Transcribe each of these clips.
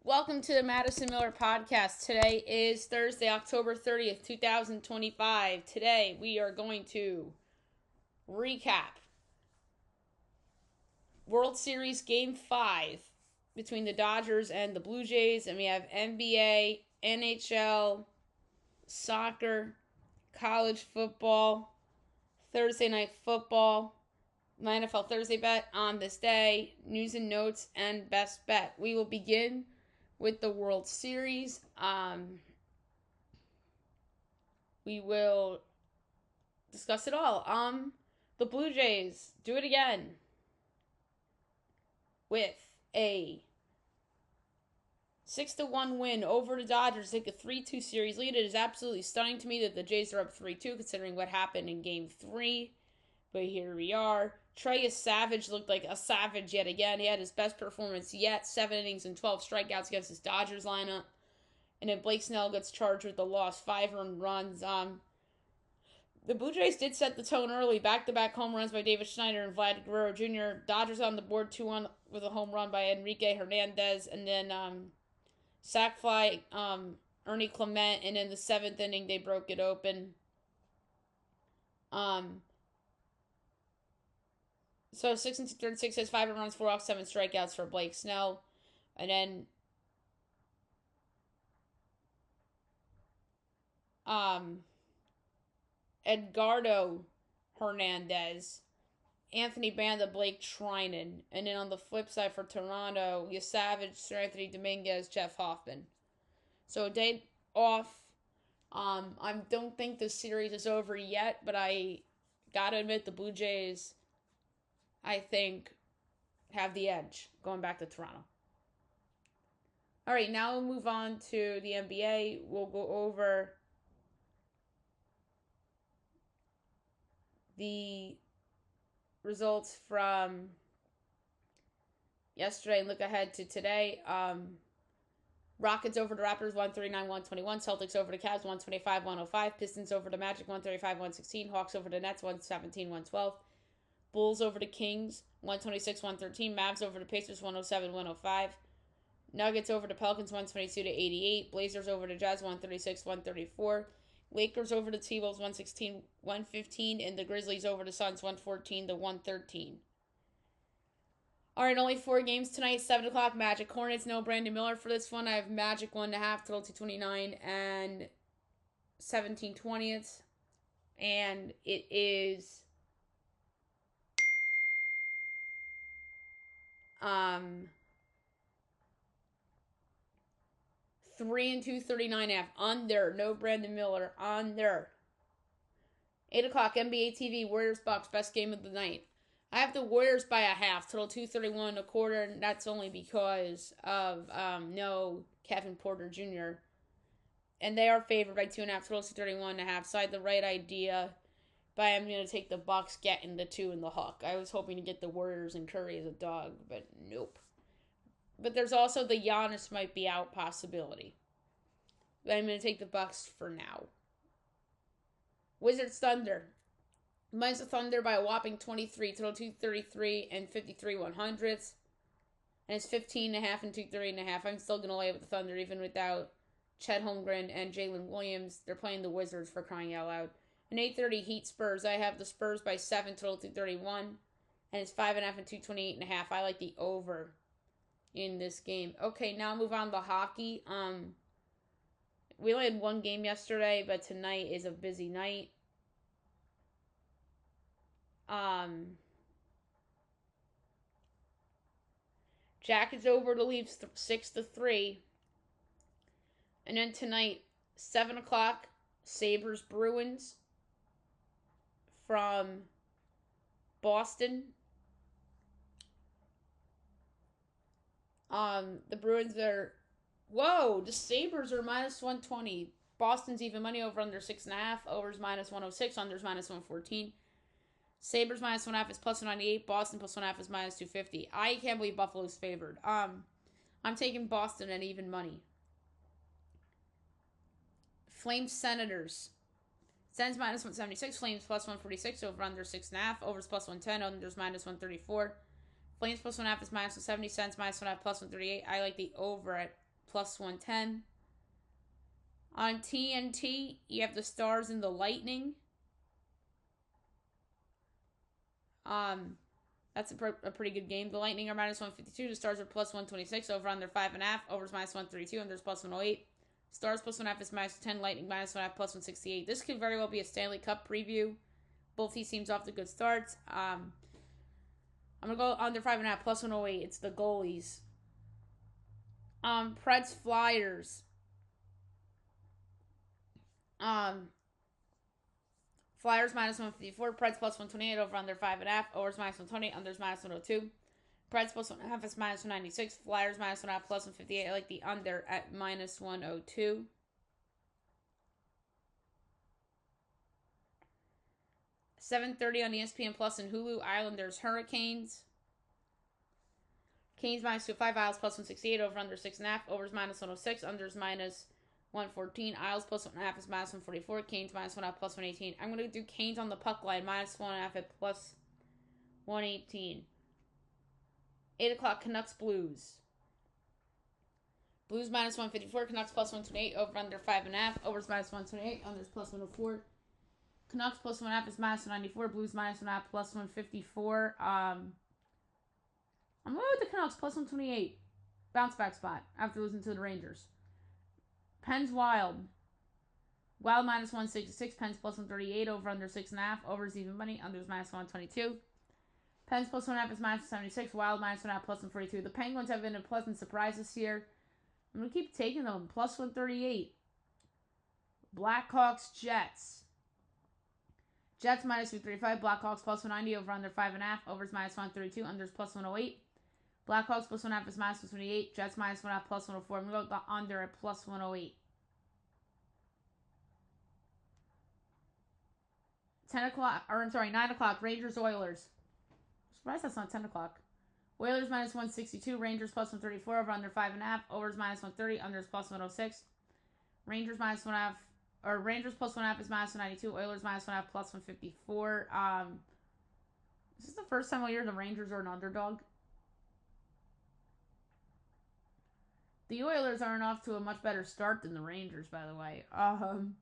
Welcome to the Madison Miller Podcast. Today is Thursday, October 30th, 2025. Today we are going to recap World Series Game 5 between the Dodgers and the Blue Jays. And we have NBA, NHL, soccer, college football, Thursday night football, my NFL Thursday bet on this day, news and notes, and best bet. We will begin with the World Series. We will discuss it all. The Blue Jays do it again with a 6-1 win over the Dodgers. Take a 3-2 series lead. It is absolutely stunning to me that the Jays are up 3-2 considering what happened in Game 3. But here we are. Trey Savage looked like a savage yet again. He had his best performance yet. 7 innings and 12 strikeouts against his Dodgers lineup. And then Blake Snell gets charged with the loss. 5 earned runs. The Blue Jays did set the tone early. Back-to-back home runs by David Schneider and Vlad Guerrero Jr. Dodgers on the board 2-1 with a home run by Enrique Hernandez. And then sac fly Ernie Clement. And in the 7th inning, they broke it open. So 6 and 2/3 has 5 runs, 4 off, 7 strikeouts for Blake Snell. And then Edgardo Hernandez, Anthony Banda, Blake Trinan. And then on the flip side for Toronto, you Savage, Sir Anthony Dominguez, Jeff Hoffman. So a day off. I don't think the series is over yet, but I gotta admit the Blue Jays, I think, have the edge going back to Toronto. All right, now we'll move on to the NBA. We'll go over the results from yesterday and look ahead to today. Rockets over the Raptors 139-121. Celtics over the Cavs 125-105. Pistons over the Magic 135-116. Hawks over the Nets 117-112. Bulls over the Kings, 126-113. Mavs over the Pacers, 107-105. Nuggets over the Pelicans, 122-88. Blazers over the Jazz, 136-134. Lakers over the T-Wolves, 116-115. And the Grizzlies over the Suns, 114-113. All right, only 4 games tonight. 7 o'clock, Magic Hornets. No Brandon Miller for this one. I have Magic 1.5, total 229 and 17/20. And it is 3 and 239.5 under. No Brandon Miller under. 8 o'clock NBA TV. Warriors Bucks, best game of the night. I have the Warriors by a half, total 231.25, and that's only because of no Kevin Porter Jr. And they are favored by 2.5, total 231.5. So I had the right idea, but I'm going to take the Bucks getting the 2 in the hook. I was hoping to get the Warriors and Curry as a dog, but nope. But there's also the Giannis might be out possibility. But I'm going to take the Bucks for now. Wizards Thunder. Minus the Thunder by a whopping 23, total 233 and 53/100. And it's 15.5 and 230.5. I'm still going to lay with the Thunder even without Chet Holmgren and Jalen Williams. They're playing the Wizards for crying out loud. An 8:30 Heat Spurs. I have the Spurs by 7, total 231. And it's 5.5 and 228.5. I like the over in this game. Okay, now move on to hockey. We only had 1 game yesterday, but tonight is a busy night. Jackets over the Leafs 6-3. And then tonight, 7 o'clock, Sabres Bruins from Boston. The Bruins are, the Sabres are minus 120. Boston's even money over under 6.5. Overs minus 106. Unders minus 114. Sabres minus 1.5 is plus 198. Boston plus 1.5 is minus 250. I can't believe Buffalo's favored. I'm taking Boston at even money. Flames Senators. Sens minus 176. Flames plus 146. Over under 6.5. Overs plus 110. Unders minus 134. Flames plus 1.5 is minus 170. Sens minus 1.5 plus 138. I like the over at plus 110. On TNT, you have the Stars and the Lightning. That's a pretty good game. The Lightning are minus 152. The Stars are plus 126. Over under 5.5. Overs minus 132. Unders plus 108. Stars plus 1.5 is minus 10. Lightning minus 1.5 plus 168. This could very well be a Stanley Cup preview. Both these teams off to good starts. I'm gonna go under 5.5 plus 108. It's the goalies. Preds Flyers. Flyers minus 154. Preds plus 128. Over under 5.5. Overs minus 120. Unders minus 102. Preds plus 1.5 is minus 196. Flyers minus 1.5 plus 158. I like the under at minus 102. $7:30 on ESPN Plus and Hulu. Islanders Hurricanes. Canes minus 2.5. Isles plus 168. Over under 6.5. Overs minus 106. Unders minus 114. Isles plus 1.5 is minus 144. Canes minus 1.5 plus 118. I'm going to do Canes on the puck line minus 1.5 at plus 118. 8 o'clock, Canucks Blues. Blues minus 154. Canucks plus 128. Over under 5.5. Overs minus 128. Unders plus 104. Canucks plus 1.5 is minus 194. Blues minus 1.5 plus 154. I'm going with the Canucks plus 128. Bounce back spot after losing to the Rangers. Pens Wild. Wild minus 166. Pens plus 138. Over under 6.5. Overs even money. Unders minus 122. Pens plus 1.5 is minus 76. Wild minus 1.5 plus 142. The Penguins have been a pleasant surprise this year. I'm going to keep taking them. Plus 138. Blackhawks Jets. Jets minus 235. Blackhawks plus 190. Over under 5.5. Overs minus 132. Unders plus 108. Blackhawks plus 1.5 is minus 128. Jets minus 1.5 plus 104. I'm going to go the under at plus 108. 9 o'clock. Rangers Oilers. Surprised that's not 10 o'clock. Oilers minus 162. Rangers plus 134. Over under 5.5. Overs minus 130. Unders plus 106. Rangers minus 1.5. Or Rangers plus 1.5 is minus 192. Oilers minus 1.5 plus 154. This is the first time all year the Rangers are an underdog. The Oilers aren't off to a much better start than the Rangers, by the way. I'm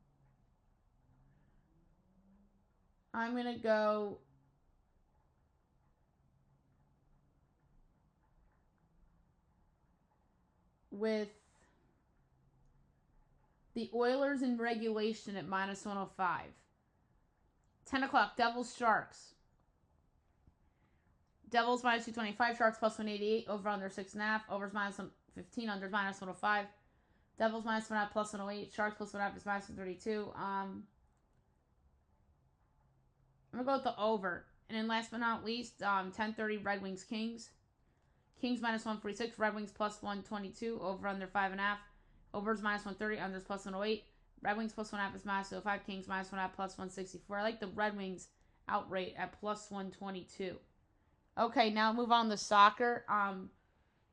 going to go with the Oilers in regulation at minus 105. 10 o'clock, Devils Sharks. Devils minus 225. Sharks plus 188. Over under 6.5. Overs minus 15. Unders minus 105. Devils minus 1.5 plus 108. Sharks plus 1.5 is minus 132. I'm going to go with the over. And then last but not least, 10:30 Red Wings Kings. Kings minus 146. Red Wings plus 122. Over under 5.5. Overs minus 130. Unders plus 108. Red Wings plus 1.5 is minus 205. Kings minus 1.5 plus 164. I like the Red Wings outright at plus 122. Okay, now move on to soccer.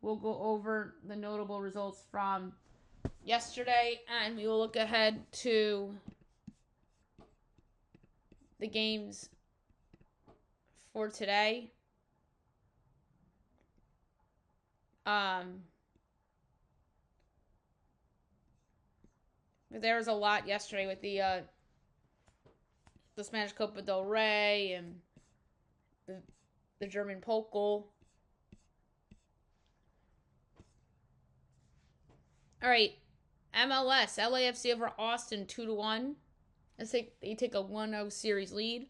We'll go over the notable results from yesterday, and we will look ahead to the games for today. There was a lot yesterday with the Spanish Copa del Rey and the German Pokal. All right, MLS, LAFC over Austin 2-1. They take a 1-0 series lead.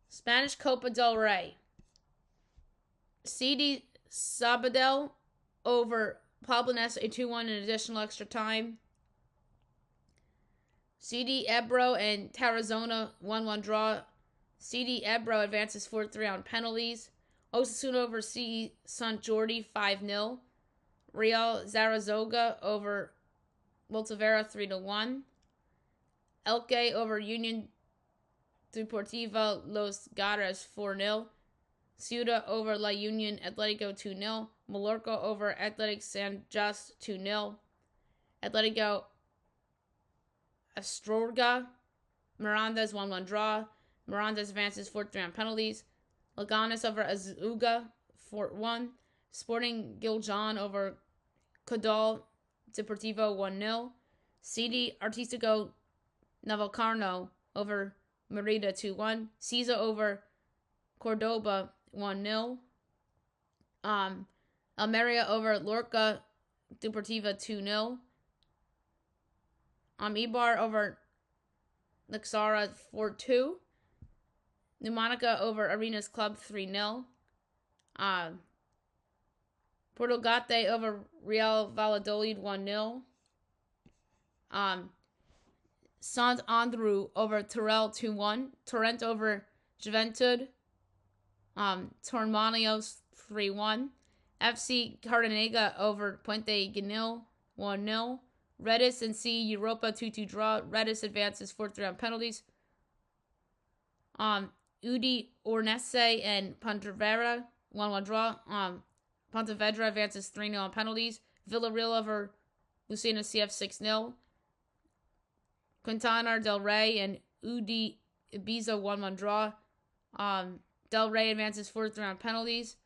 Spanish Copa del Rey. CD Sabadell over Pablones a 2-1 in additional extra time. CD Ebro and Tarazona 1-1 draw. CD Ebro advances 4-3 on penalties. Osasuna over C. Sant Jordi 5-0. Real Zaragoza over Voltavera 3-1. Elche over Union Deportiva Los Garas 4-0. Ceuta over La Union Atletico 2-0. Mallorca over Athletic San Just 2-0. Atletico Astorga. Miranda's 1-1 draw. Miranda's advances 4-3 on penalties. Leganes over Azuga 4-1. Sporting Giljan over Cadal Deportivo 1-0. CD Artístico Navalcarno over Merida 2-1. Cisa over Cordoba 1-0. Almeria over Lorca Deportiva 2-0. Ibar over Nexara 4-2. Numanica over Arenas Club 3-0. Portogate over Real Valladolid 1-0. Sant Andrew over Terrell 2-1. Torrent over Juventud. Tormanios 3-1. FC Cardenega over Puente Genil 1-0. Redis and C Europa 2-2 draw. Redis advances 4-3 on penalties. Udi Ornese and Pontevedra 1-1 draw. Pontevedra advances 3-0 on penalties. Villarreal over Lucena CF 6-0. Quintana del Rey and Udi Ibiza 1-1 draw. Del Rey advances 4-3 on penalties.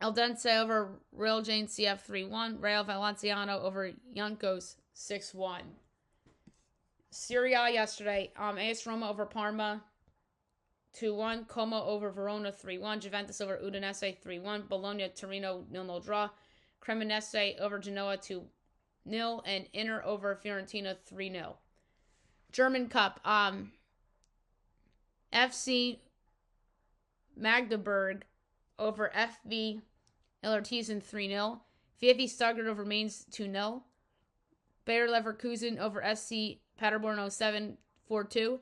Eldense over Real Jane CF 3-1. Real Valenciano over Juncos 6-1. Serie A yesterday. AS Roma over Parma 2-1. Como over Verona 3-1. Juventus over Udinese 3-1. Bologna Torino 0-0 draw. Cremonese over Genoa 2-0. And Inter over Fiorentina 3-0. German Cup. FC Magdeburg over FV Illertissen 3-0. VfB Stuttgart over Mainz 2-0. Bayer Leverkusen over SC Paderborn 07 4-2.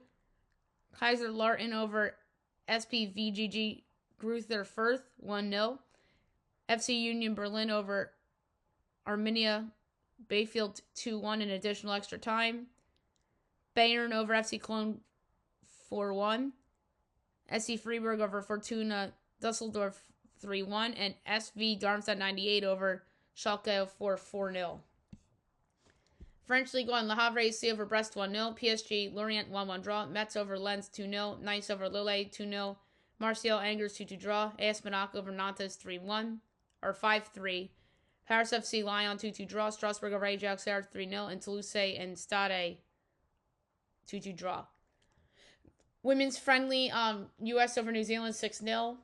Kaiser Lautern over SPVGG Greuther Fürth 1-0. FC Union Berlin over Arminia Bayfield 2-1 in additional extra time. Bayern over FC Cologne 4-1. SC Freiburg over Fortuna Dusseldorf 3-1. And SV Darmstadt 98 over Schalke 4-0. French League 1, Le Havre AC over Brest 1-0. PSG Lorient 1-1 draw. Metz over Lens 2-0. Nice over Lille 2-0. Marseille Angers 2-2 draw. AS Monaco over Nantes 3-1 or 5-3. Paris FC Lyon 2-2 draw. Strasbourg over Ajax 3-0. And Toulouse and Stade 2-2 draw. Women's friendly, U.S. over New Zealand 6-0.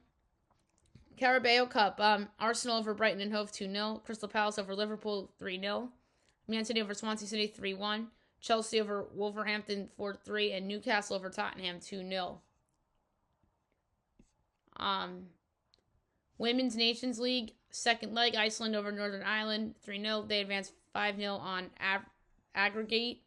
Carabao Cup, Arsenal over Brighton and Hove 2-0. Crystal Palace over Liverpool 3-0. Man City over Swansea City 3-1. Chelsea over Wolverhampton 4-3. And Newcastle over Tottenham 2-0. Women's Nations League, second leg, Iceland over Northern Ireland 3-0. They advance 5-0 on aggregate.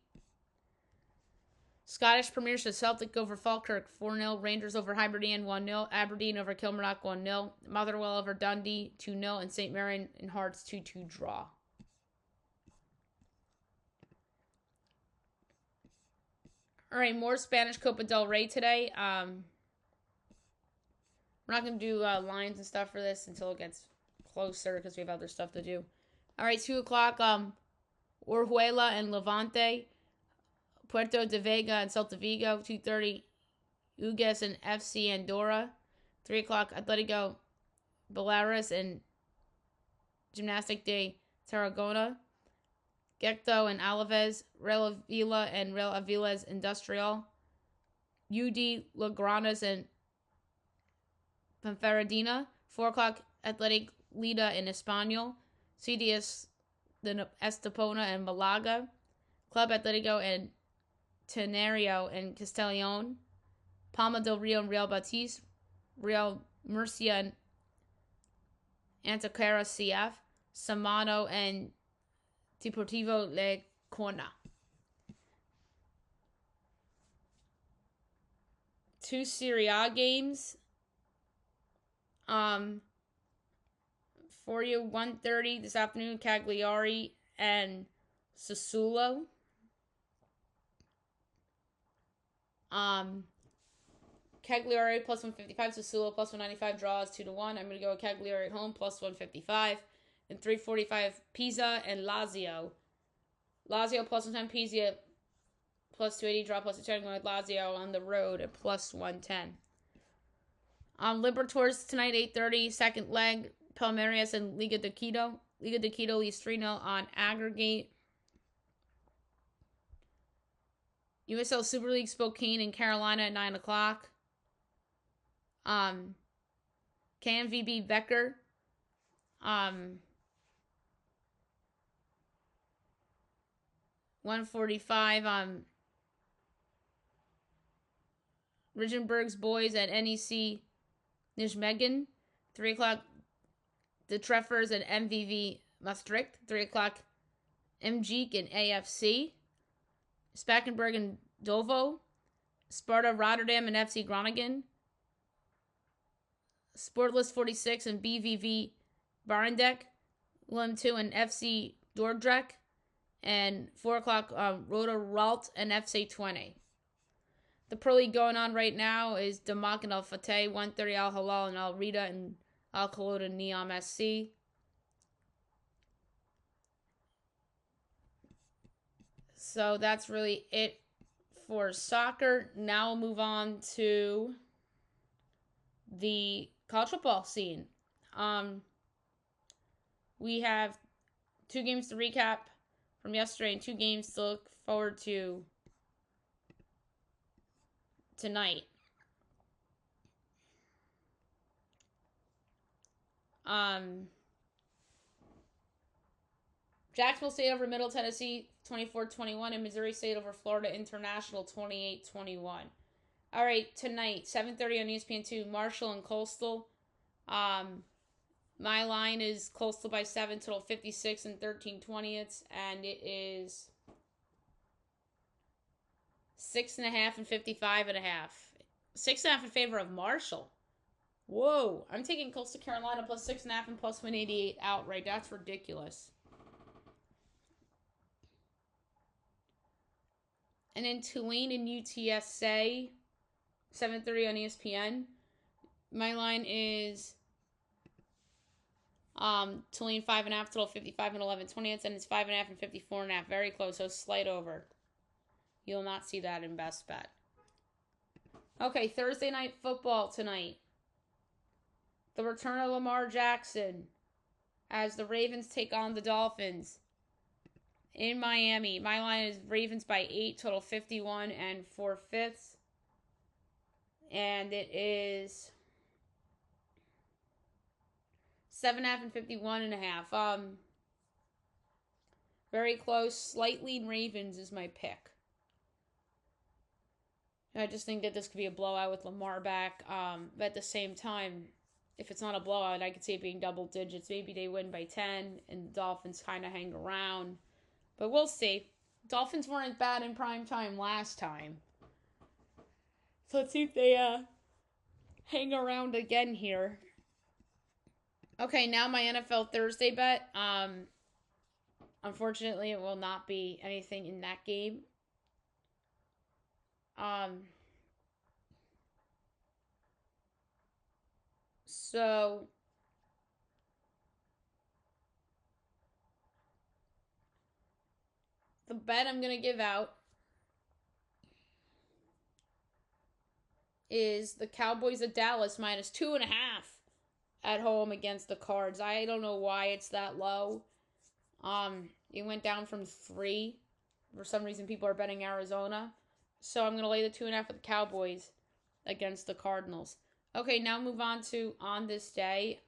Scottish Premiership, Celtic over Falkirk 4-0. Rangers over Hibernian 1-0. Aberdeen over Kilmarnock 1-0. Motherwell over Dundee 2-0. And St. Mirren and Hearts 2-2 draw. All right, more Spanish Copa del Rey today. We're not going to do lines and stuff for this until it gets closer because we have other stuff to do. All right, 2 o'clock, Orihuela and Levante. Puerto de Vega and Celta Vigo. 2:30, Ugas and FC Andorra. 3 o'clock, Atletico Belarus and Gymnastic de Tarragona. Gecto and Alaves. Real Avila and Real Aviles Industrial. UD Logranas and Ponferradina. 4 o'clock, Athletic Lida and Espanyol. CDS de Estepona and Malaga. Club Atletico and Tenario and Castellon. Palma del Rio and Real Betis. Real Murcia and Antequera CF. Samano and Deportivo Le Corna. 2 Serie A games. For you, 1:30 this afternoon, Cagliari and Sassuolo. Cagliari plus 155, Sassuolo plus 195, draws 2-1. I'm going to go with Cagliari at home plus 155. And 3:45, Pisa and Lazio. Lazio plus 110, Pisa plus 280, draw plus 210. I'm going with Lazio on the road at plus 110. Libertadores tonight, 8:30, second leg, Palmeiras and Liga de Quito. Liga de Quito leads 3-0 on aggregate. USL Super League Spokane and Carolina at 9 o'clock. KMVB Becker. 1:45. Rigenberg's boys at NEC Nijmegen. 3 o'clock. The Treffers and MVV Maastricht. 3 o'clock. MGeek and AFC. Spakenburg and Dovo. Sparta Rotterdam and FC Groningen. Sportless 46 and BVV Barendek. Lim 2 and FC Dordrecht. And 4 o'clock, Roda Ralt and FC 20. The Pro League going on right now is Damak and Al Fateh, 1:30 Al Halal and Al Rida and Al Khalod and Neom SC. So that's really it for soccer. Now we'll move on to the college football scene. We have 2 games to recap from yesterday and 2 games to look forward to tonight. Jacksonville State over Middle Tennessee 24-21, and Missouri State over Florida International 28-21. All right, tonight 7:30 on ESPN2, Marshall and Coastal. My line is Coastal by 7, total 56 and 13/20, and it is 6.5 and 55.5. 6.5 in favor of Marshall. Whoa, I'm taking Coastal Carolina plus 6.5 and plus 188 outright. That's ridiculous. And then Tulane and UTSA, 7:30 on ESPN. My line is Tulane 5.5, total 55 and 11/20, and it's 5.5 and 54.5. Very close, so slight over. You'll not see that in Best Bet. Okay, Thursday night football tonight. The return of Lamar Jackson as the Ravens take on the Dolphins in Miami. My line is Ravens by 8, total 51 and 4/5. And it is 7.5 and 51.5. Very close. Slightly Ravens is my pick. I just think that this could be a blowout with Lamar back. But at the same time, if it's not a blowout, I could see it being double digits. Maybe they win by 10 and the Dolphins kind of hang around. But we'll see. Dolphins weren't bad in prime time last time. So let's see if they hang around again here. Okay, now my NFL Thursday bet. Unfortunately, it will not be anything in that game. So the bet I'm going to give out is the Cowboys of Dallas minus 2.5 at home against the Cards. I don't know why it's that low. It went down from 3. For some reason, people are betting Arizona. So I'm going to lay the 2.5 with the Cowboys against the Cardinals. Okay, now move on to On This Day.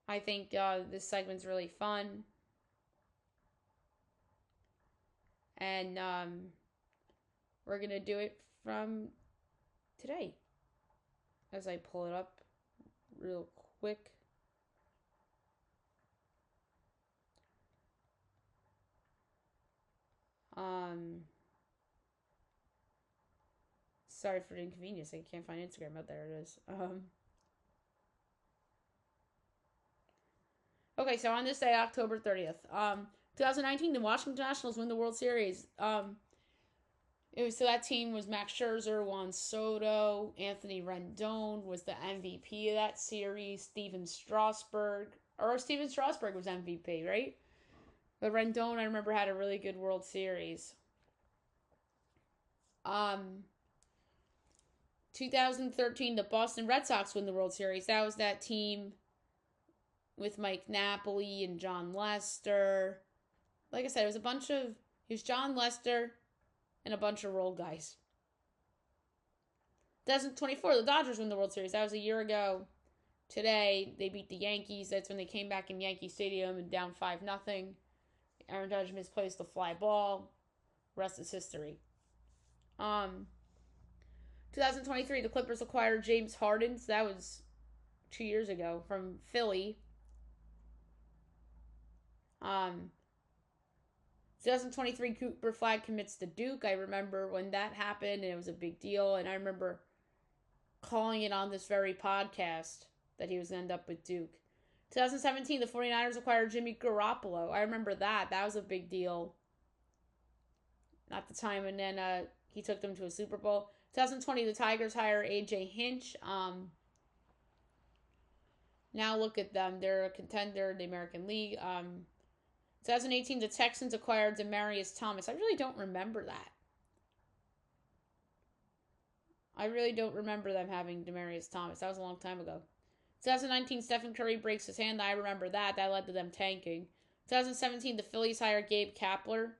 I think this segment's really fun. And we're going to do it from today. As I pull it up real quick. Sorry for the inconvenience. I can't find Instagram. Oh, there it is. Okay, so on this day, October 30th, 2019, the Washington Nationals win the World Series. So that team was Max Scherzer, Juan Soto, Anthony Rendon was the MVP of that series. Steven Strasburg was MVP, right? But Rendon, I remember, had a really good World Series. 2013, the Boston Red Sox win the World Series. That was that team with Mike Napoli and John Lester. Like I said, it was John Lester and a bunch of role guys. 2024, the Dodgers win the World Series. That was a year ago. Today, they beat the Yankees. That's when they came back in Yankee Stadium and down 5-0. Aaron Judge misplaced the fly ball. Rest is history. 2023, the Clippers acquired James Harden. So that was 2 years ago from Philly. 2023, Cooper Flag commits to Duke. I remember when that happened, and it was a big deal. And I remember calling it on this very podcast that he was going to end up with Duke. 2017, the 49ers acquired Jimmy Garoppolo. I remember that. That was a big deal at the time. And then he took them to a Super Bowl. 2020, the Tigers hire A.J. Hinch. Now look at them. They're a contender in the American League. 2018, the Texans acquired Demaryius Thomas. I really don't remember that. I really don't remember them having Demaryius Thomas. That was a long time ago. 2019, Stephen Curry breaks his hand. I remember that. That led to them tanking. 2017, the Phillies hire Gabe Kapler.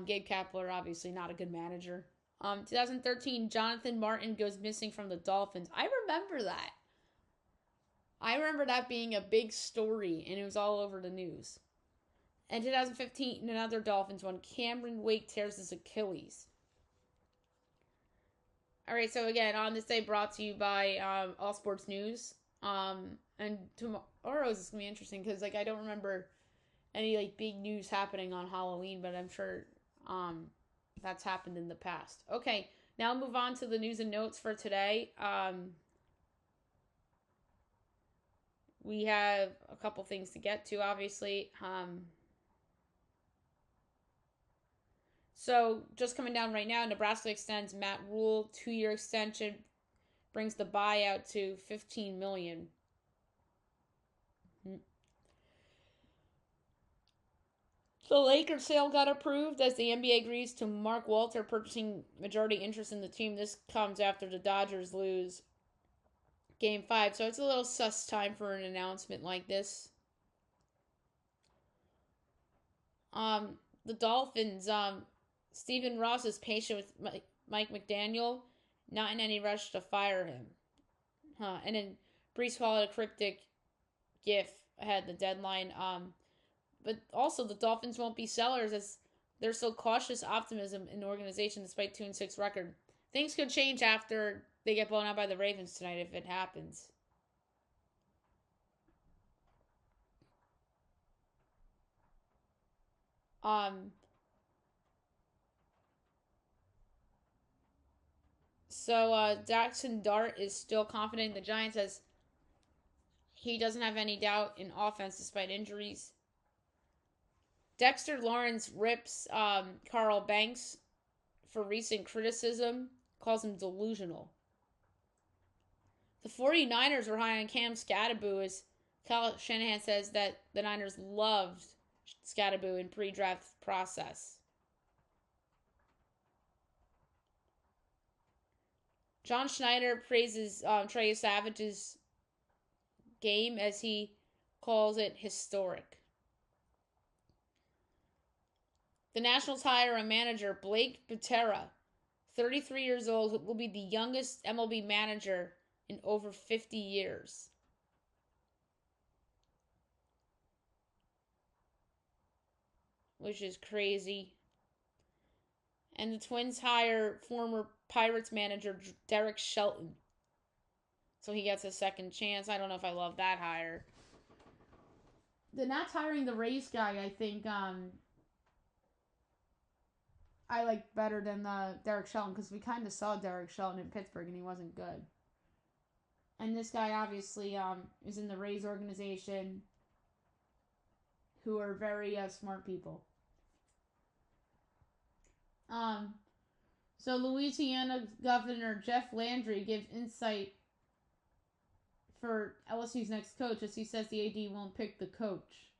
Gabe Kapler, obviously not a good manager. 2013, Jonathan Martin goes missing from the Dolphins. I remember that. I remember that being a big story, and it was all over the news. In 2015, another Dolphins one. Cameron Wake tears his Achilles. All right, so again, on this day brought to you by All Sports News. And tomorrow is going to be interesting because, I don't remember any, big news happening on Halloween, but I'm sure that's happened in the past. Okay, now I'll move on to the news and notes for today. We have a couple things to get to, obviously. So, just coming down right now, Nebraska extends Matt Rule 2-year extension, brings the buyout to $15 million. The Lakers sale got approved as the NBA agrees to Mark Walter purchasing majority interest in the team. This comes after the Dodgers lose Game 5, so it's a little sus time for an announcement like this. The Dolphins, Stephen Ross is patient with Mike McDaniel, not in any rush to fire him. And then Brees Hall had a cryptic gif ahead of the deadline. But also the Dolphins won't be sellers as there's so cautious optimism in the organization despite 2-6 record. Things could change after they get blown out by the Ravens tonight if it happens. So Jackson Dart is still confident in the Giants as he doesn't have any doubt in offense despite injuries. Dexter Lawrence rips Carl Banks for recent criticism, calls him delusional. The 49ers were high on Cam Skattebo as Kyle Shanahan says that the Niners loved Skattebo in pre-draft process. John Schneider praises Trey Savage's game as he calls it historic. The Nationals hire a manager, Blake Butera, 33 years old, who will be the youngest MLB manager in over 50 years. Which is crazy. And the Twins hire former Pirates manager Derek Shelton. So he gets a second chance. I don't know if I love that hire. The not hiring the Rays guy, I think, I like better than Derek Shelton because we kind of saw Derek Shelton in Pittsburgh and he wasn't good. And this guy obviously is in the Rays organization who are very smart people. So Louisiana Governor Jeff Landry gives insight for LSU's next coach as he says the AD won't pick the coach.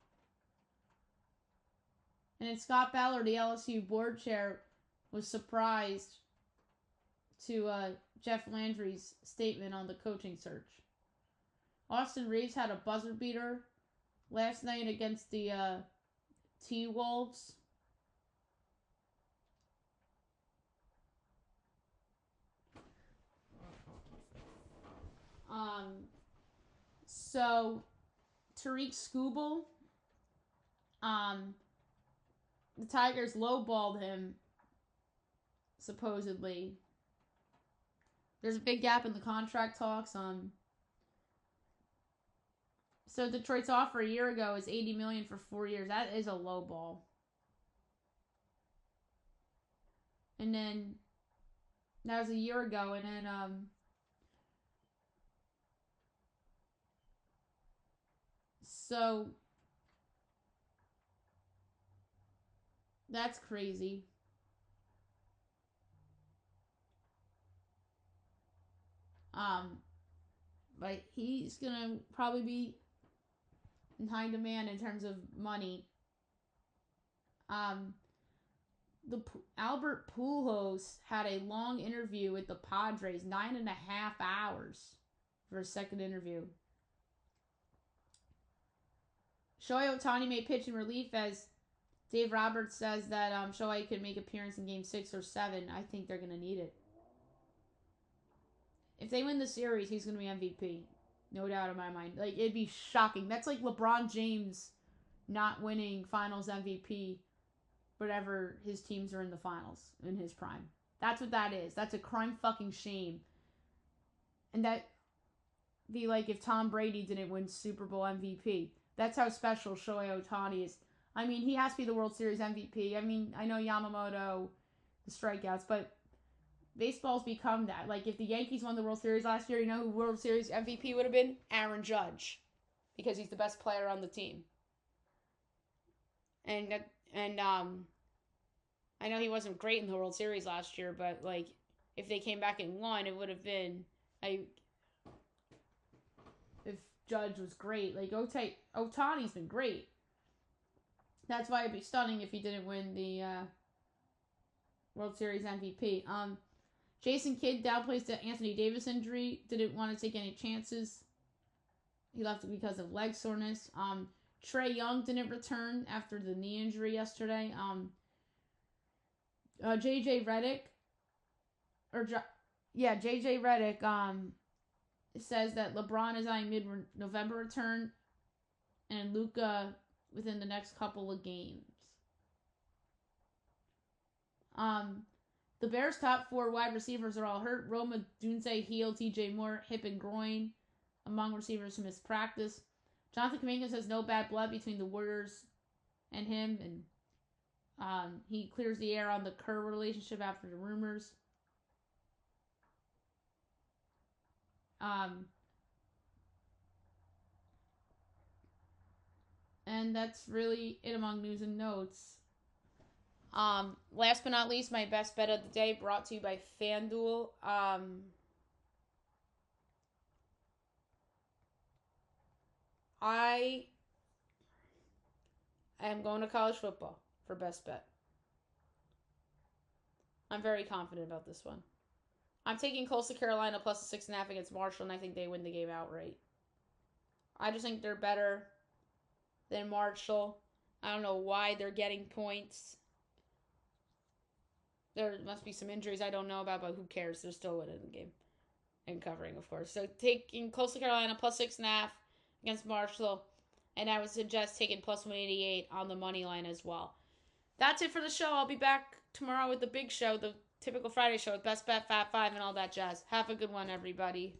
And then Scott Ballard, the LSU board chair, was surprised to Jeff Landry's statement on the coaching search. Austin Reeves had a buzzer beater last night against the T-Wolves. So Tariq Skubal, the Tigers lowballed him, supposedly. There's a big gap in the contract talks. So Detroit's offer a year ago is $80 million for 4 years. That is a low ball. And then that was a year ago, and then so that's crazy. But he's gonna probably be in high demand in terms of money. Albert Pujols had a long interview with the Padres, 9.5 hours for a second interview. Shohei Ohtani may pitch in relief, as Dave Roberts says that Shohei could make appearance in Game 6 or 7. I think they're going to need it. If they win the series, he's going to be MVP. No doubt in my mind. Like, it'd be shocking. That's like LeBron James not winning Finals MVP whatever his teams are in the finals in his prime. That's what that is. That's a crime fucking shame. And that be like if Tom Brady didn't win Super Bowl MVP. That's how special Shohei Ohtani is. I mean, he has to be the World Series MVP. I mean, I know Yamamoto, the strikeouts, but baseball's become that. Like, if the Yankees won the World Series last year, you know who World Series MVP would have been? Aaron Judge. Because he's the best player on the team. And I know he wasn't great in the World Series last year, but, like, if they came back and won, it would have been, if Judge was great. Like, Ohtani's been great. That's why it'd be stunning if he didn't win the World Series MVP. Jason Kidd downplays the Anthony Davis injury. Didn't want to take any chances. He left because of leg soreness. Trae Young didn't return after the knee injury yesterday. JJ Redick, JJ Redick says that LeBron is eyeing mid-November return, and Luka within the next couple of games. The Bears' top 4 wide receivers are all hurt. Roma Dunze, heel, TJ Moore, hip and groin among receivers who missed practice. Jonathan Kuminga says no bad blood between the Warriors and him, and he clears the air on the Kerr relationship after the rumors. And that's really it among news and notes. Last but not least, my best bet of the day, brought to you by FanDuel. I am going to college football for best bet. I'm very confident about this one. I'm taking Coastal Carolina plus the 6.5 against Marshall, and I think they win the game outright. I just think they're better than Marshall. I don't know why they're getting points. There must be some injuries I don't know about, but who cares? They're still winning the game and covering, of course. So taking Coastal Carolina plus 6.5 against Marshall, and I would suggest taking plus 188 on the money line as well. That's it for the show. I'll be back tomorrow with the big show, the typical Friday show with Best Bet, Fat 5, and all that jazz. Have a good one, everybody.